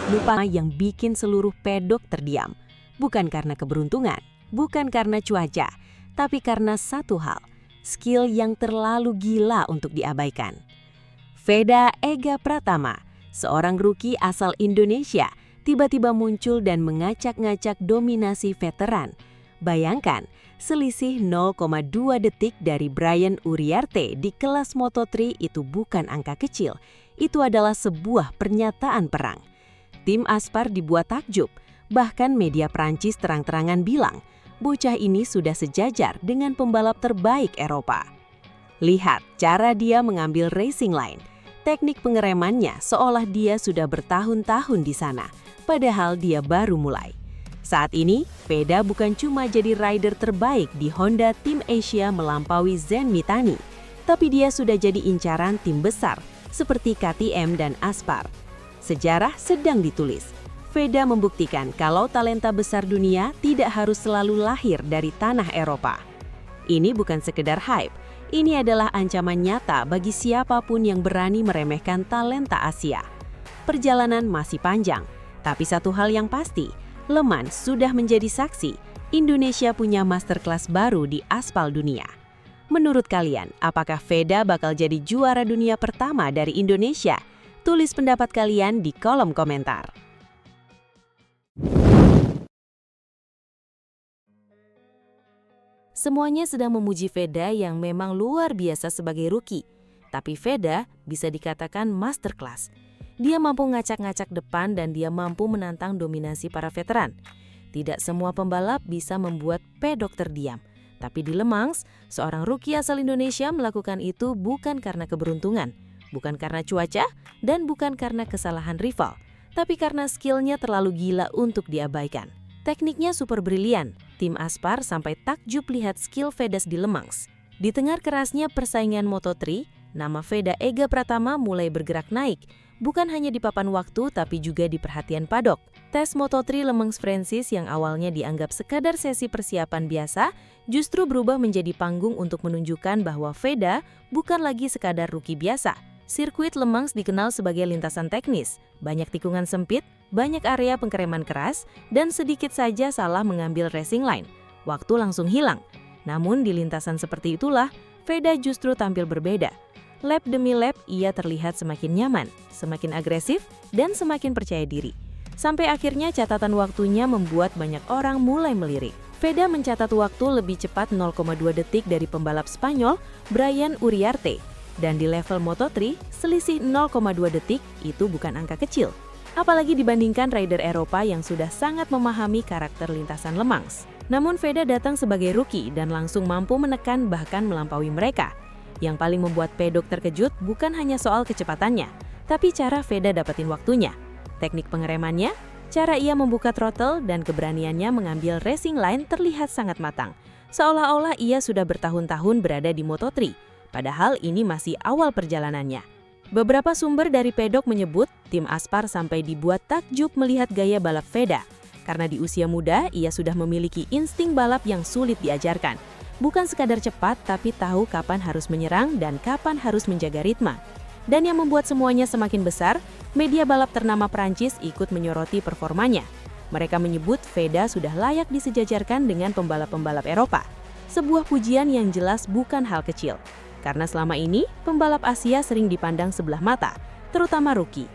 Lupa yang bikin seluruh pedok terdiam. Bukan karena keberuntungan, bukan karena cuaca, tapi karena satu hal, skill yang terlalu gila untuk diabaikan. Veda Ega Pratama, seorang rookie asal Indonesia, tiba-tiba muncul dan ngacak-ngacak dominasi veteran. Bayangkan, selisih 0,2 detik dari Brian Uriarte di kelas Moto3 itu bukan angka kecil. Itu adalah sebuah pernyataan perang. Tim Aspar dibuat takjub, bahkan media Prancis terang-terangan bilang, bocah ini sudah sejajar dengan pembalap terbaik Eropa. Lihat cara dia mengambil racing line. Teknik pengeremannya seolah dia sudah bertahun-tahun di sana, padahal dia baru mulai. Saat ini, Veda bukan cuma jadi rider terbaik di Honda Tim Asia melampaui Zen Mitani, tapi dia sudah jadi incaran tim besar seperti KTM dan Aspar. Sejarah sedang ditulis. Veda membuktikan kalau talenta besar dunia tidak harus selalu lahir dari tanah Eropa. Ini bukan sekedar hype, ini adalah ancaman nyata bagi siapapun yang berani meremehkan talenta Asia. Perjalanan masih panjang, tapi satu hal yang pasti, Le Mans sudah menjadi saksi, Indonesia punya masterclass baru di aspal dunia. Menurut kalian, apakah Veda bakal jadi juara dunia pertama dari Indonesia? Tulis pendapat kalian di kolom komentar. Semuanya sedang memuji Veda yang memang luar biasa sebagai rookie. Tapi Veda bisa dikatakan masterclass. Dia mampu ngacak-ngacak depan dan dia mampu menantang dominasi para veteran. Tidak semua pembalap bisa membuat pedok terdiam. Tapi di Le Mans, seorang rookie asal Indonesia melakukan itu bukan karena keberuntungan, bukan karena cuaca, dan bukan karena kesalahan rival, tapi karena skillnya terlalu gila untuk diabaikan. Tekniknya super brilian, tim Aspar sampai takjub lihat skill Veda di Le Mans. Di tengah kerasnya persaingan Moto3, nama Veda Ega Pratama mulai bergerak naik, bukan hanya di papan waktu tapi juga di perhatian padok. Tes Moto3 Le Mans Francis yang awalnya dianggap sekadar sesi persiapan biasa, justru berubah menjadi panggung untuk menunjukkan bahwa Veda bukan lagi sekadar rookie biasa. Sirkuit Le Mans dikenal sebagai lintasan teknis, banyak tikungan sempit, banyak area pengereman keras, dan sedikit saja salah mengambil racing line. Waktu langsung hilang. Namun di lintasan seperti itulah, Veda justru tampil berbeda. Lap demi lap ia terlihat semakin nyaman, semakin agresif, dan semakin percaya diri. Sampai akhirnya catatan waktunya membuat banyak orang mulai melirik. Veda mencatat waktu lebih cepat 0,2 detik dari pembalap Spanyol, Brian Uriarte. Dan di level Moto3, selisih 0,2 detik itu bukan angka kecil. Apalagi dibandingkan rider Eropa yang sudah sangat memahami karakter lintasan Le Mans. Namun Veda datang sebagai rookie dan langsung mampu menekan bahkan melampaui mereka. Yang paling membuat pedok terkejut bukan hanya soal kecepatannya, tapi cara Veda dapetin waktunya. Teknik pengeremannya, cara ia membuka throttle, dan keberaniannya mengambil racing line terlihat sangat matang. Seolah-olah ia sudah bertahun-tahun berada di Moto3, padahal ini masih awal perjalanannya. Beberapa sumber dari pedok menyebut tim Aspar sampai dibuat takjub melihat gaya balap Veda. Karena di usia muda, ia sudah memiliki insting balap yang sulit diajarkan. Bukan sekadar cepat, tapi tahu kapan harus menyerang dan kapan harus menjaga ritme. Dan yang membuat semuanya semakin besar, media balap ternama Prancis ikut menyoroti performanya. Mereka menyebut Veda sudah layak disejajarkan dengan pembalap-pembalap Eropa. Sebuah pujian yang jelas bukan hal kecil. Karena selama ini, pembalap Asia sering dipandang sebelah mata, terutama rookie.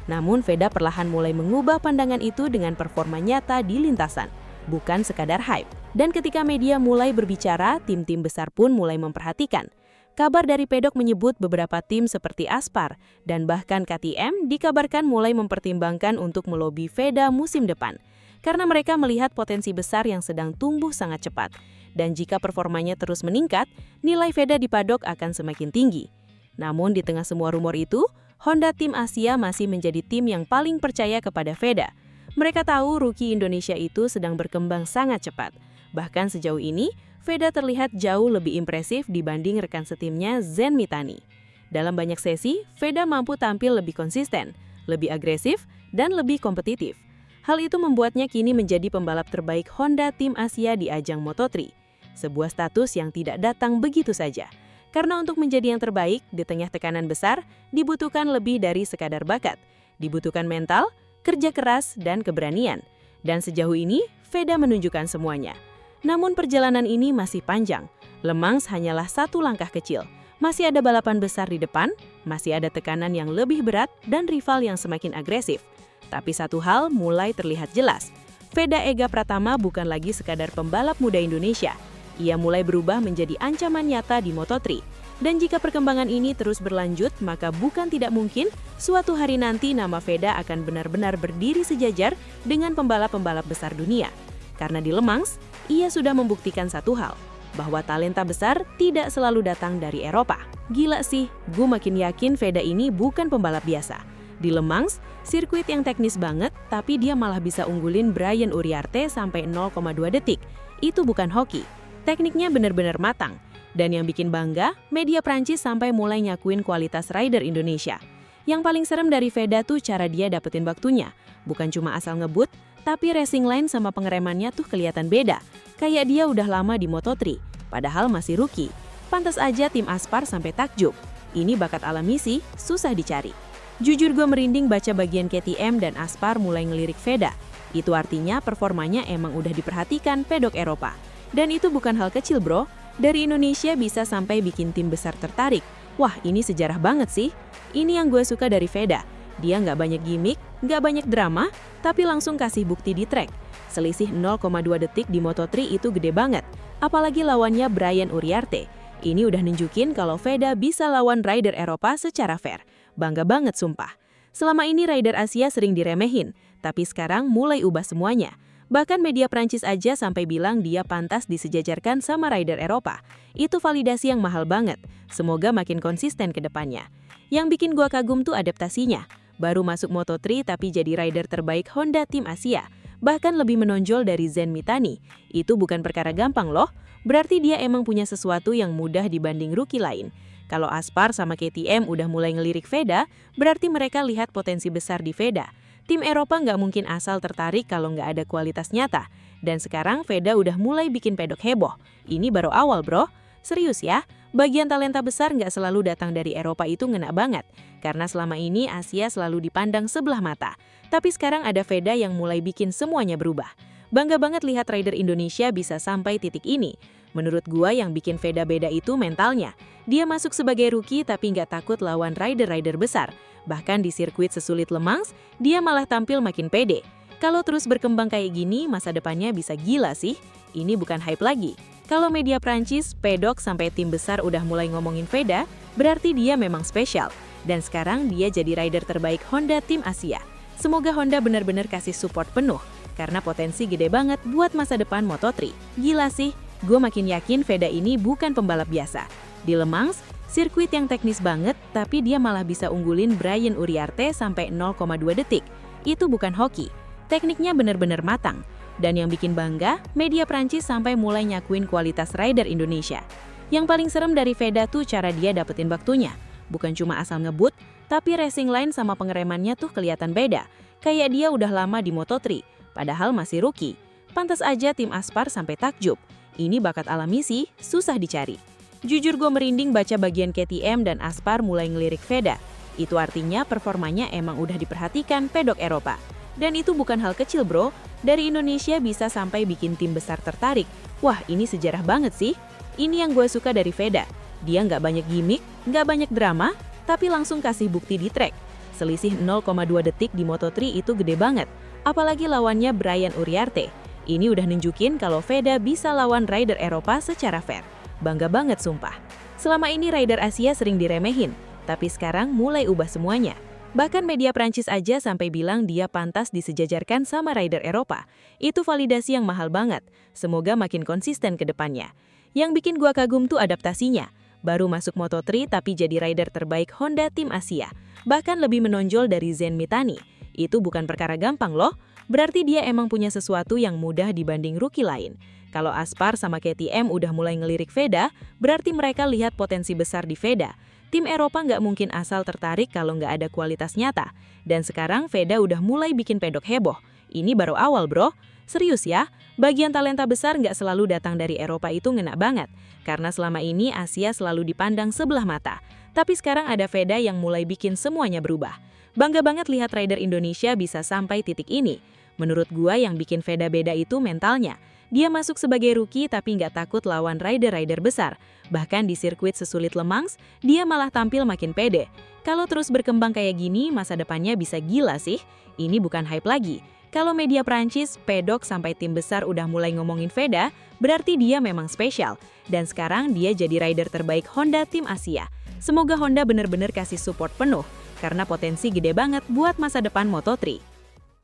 Namun Veda perlahan mulai mengubah pandangan itu dengan performa nyata di lintasan, bukan sekadar hype. Dan ketika media mulai berbicara, tim-tim besar pun mulai memperhatikan. Kabar dari pedok menyebut beberapa tim seperti Aspar dan bahkan KTM dikabarkan mulai mempertimbangkan untuk melobi Veda musim depan. Karena mereka melihat potensi besar yang sedang tumbuh sangat cepat. Dan jika performanya terus meningkat, nilai Veda di padok akan semakin tinggi. Namun di tengah semua rumor itu, Honda Tim Asia masih menjadi tim yang paling percaya kepada Veda. Mereka tahu rookie Indonesia itu sedang berkembang sangat cepat. Bahkan sejauh ini, Veda terlihat jauh lebih impresif dibanding rekan setimnya Zen Mitani. Dalam banyak sesi, Veda mampu tampil lebih konsisten, lebih agresif, dan lebih kompetitif. Hal itu membuatnya kini menjadi pembalap terbaik Honda Tim Asia di ajang Moto3. Sebuah status yang tidak datang begitu saja. Karena untuk menjadi yang terbaik di tengah tekanan besar, dibutuhkan lebih dari sekadar bakat. Dibutuhkan mental, kerja keras, dan keberanian. Dan sejauh ini, Veda menunjukkan semuanya. Namun perjalanan ini masih panjang. Le Mans hanyalah satu langkah kecil. Masih ada balapan besar di depan, masih ada tekanan yang lebih berat, dan rival yang semakin agresif. Tapi satu hal mulai terlihat jelas. Veda Ega Pratama bukan lagi sekadar pembalap muda Indonesia. Ia mulai berubah menjadi ancaman nyata di Moto3. Dan jika perkembangan ini terus berlanjut, maka bukan tidak mungkin suatu hari nanti nama Veda akan benar-benar berdiri sejajar dengan pembalap-pembalap besar dunia. Karena di Le Mans, ia sudah membuktikan satu hal, bahwa talenta besar tidak selalu datang dari Eropa. Gila sih, gue makin yakin Veda ini bukan pembalap biasa. Di Le Mans, sirkuit yang teknis banget, tapi dia malah bisa unggulin Brian Uriarte sampai 0,2 detik. Itu bukan hoki. Tekniknya benar-benar matang. Dan yang bikin bangga, media Prancis sampai mulai nyakuin kualitas rider Indonesia. Yang paling serem dari Veda tuh cara dia dapetin waktunya. Bukan cuma asal ngebut, tapi racing line sama pengeremannya tuh kelihatan beda. Kayak dia udah lama di Moto3, padahal masih rookie. Pantas aja tim Aspar sampai takjub. Ini bakat alami sih, susah dicari. Jujur gue merinding baca bagian KTM dan Aspar mulai ngelirik Veda. Itu artinya performanya emang udah diperhatikan pedok Eropa. Dan itu bukan hal kecil bro, dari Indonesia bisa sampai bikin tim besar tertarik. Wah ini sejarah banget sih. Ini yang gue suka dari Veda. Dia nggak banyak gimmick, nggak banyak drama, tapi langsung kasih bukti di track. Selisih 0,2 detik di Moto3 itu gede banget. Apalagi lawannya Brian Uriarte. Ini udah nunjukin kalau Veda bisa lawan rider Eropa secara fair. Bangga banget sumpah. Selama ini rider Asia sering diremehin, tapi sekarang mulai ubah semuanya. Bahkan media Prancis aja sampai bilang dia pantas disejajarkan sama rider Eropa. Itu validasi yang mahal banget. Semoga makin konsisten ke depannya. Yang bikin gua kagum tuh adaptasinya. Baru masuk Moto3 tapi jadi rider terbaik Honda tim Asia. Bahkan lebih menonjol dari Zen Mitani. Itu bukan perkara gampang loh. Berarti dia emang punya sesuatu yang mudah dibanding rookie lain. Kalau Aspar sama KTM udah mulai ngelirik Veda, berarti mereka lihat potensi besar di Veda. Tim Eropa nggak mungkin asal tertarik kalau nggak ada kualitas nyata. Dan sekarang Veda udah mulai bikin pedok heboh. Ini baru awal bro. Serius ya, bagian talenta besar nggak selalu datang dari Eropa itu ngena banget. Karena selama ini Asia selalu dipandang sebelah mata. Tapi sekarang ada Veda yang mulai bikin semuanya berubah. Bangga banget lihat rider Indonesia bisa sampai titik ini. Menurut gua yang bikin Veda beda itu mentalnya. Dia masuk sebagai rookie tapi nggak takut lawan rider-rider besar. Bahkan di sirkuit sesulit Le Mans, dia malah tampil makin pede. Kalau terus berkembang kayak gini, masa depannya bisa gila sih. Ini bukan hype lagi. Kalau media Prancis, pedok sampai tim besar udah mulai ngomongin Veda, berarti dia memang spesial. Dan sekarang dia jadi rider terbaik Honda tim Asia. Semoga Honda benar-benar kasih support penuh. Karena potensi gede banget buat masa depan Moto3. Gila sih, gue makin yakin Veda ini bukan pembalap biasa. Di Le Mans, sirkuit yang teknis banget, tapi dia malah bisa unggulin Brian Uriarte sampai 0,2 detik. Itu bukan hoki. Tekniknya benar-benar matang. Dan yang bikin bangga, media Prancis sampai mulai nyakuin kualitas rider Indonesia. Yang paling serem dari Veda tuh cara dia dapetin waktunya. Bukan cuma asal ngebut, tapi racing line sama pengeremannya tuh kelihatan beda. Kayak dia udah lama di Moto3, padahal masih rookie. Pantas aja tim Aspar sampai takjub. Ini bakat alami sih, susah dicari. Jujur gue merinding baca bagian KTM dan Aspar mulai ngelirik Veda. Itu artinya performanya emang udah diperhatikan pedok Eropa. Dan itu bukan hal kecil bro, dari Indonesia bisa sampai bikin tim besar tertarik. Wah ini sejarah banget sih. Ini yang gue suka dari Veda. Dia nggak banyak gimmick, nggak banyak drama, tapi langsung kasih bukti di track. Selisih 0,2 detik di Moto3 itu gede banget. Apalagi lawannya Brian Uriarte. Ini udah nunjukin kalau Veda bisa lawan rider Eropa secara fair. Bangga banget sumpah. Selama ini rider Asia sering diremehin, tapi sekarang mulai ubah semuanya. Bahkan media Prancis aja sampai bilang dia pantas disejajarkan sama rider Eropa. Itu validasi yang mahal banget. Semoga makin konsisten ke depannya. Yang bikin gua kagum tuh adaptasinya. Baru masuk Moto3 tapi jadi rider terbaik Honda tim Asia. Bahkan lebih menonjol dari Zen Mitani. Itu bukan perkara gampang loh. Berarti dia emang punya sesuatu yang mudah dibanding rookie lain. Kalau Aspar sama KTM udah mulai ngelirik Veda, berarti mereka lihat potensi besar di Veda. Tim Eropa nggak mungkin asal tertarik kalau nggak ada kualitas nyata. Dan sekarang Veda udah mulai bikin pedok heboh. Ini baru awal bro. Serius ya, bagian talenta besar nggak selalu datang dari Eropa itu ngena banget. Karena selama ini Asia selalu dipandang sebelah mata. Tapi sekarang ada Veda yang mulai bikin semuanya berubah. Bangga banget lihat rider Indonesia bisa sampai titik ini. Menurut gua yang bikin Veda beda itu mentalnya. Dia masuk sebagai rookie tapi nggak takut lawan rider-rider besar. Bahkan di sirkuit sesulit Le Mans, dia malah tampil makin pede. Kalau terus berkembang kayak gini, masa depannya bisa gila sih. Ini bukan hype lagi. Kalau media Prancis, pedok sampai tim besar udah mulai ngomongin Veda, berarti dia memang spesial. Dan sekarang dia jadi rider terbaik Honda tim Asia. Semoga Honda bener-bener kasih support penuh, karena potensi gede banget buat masa depan Moto3.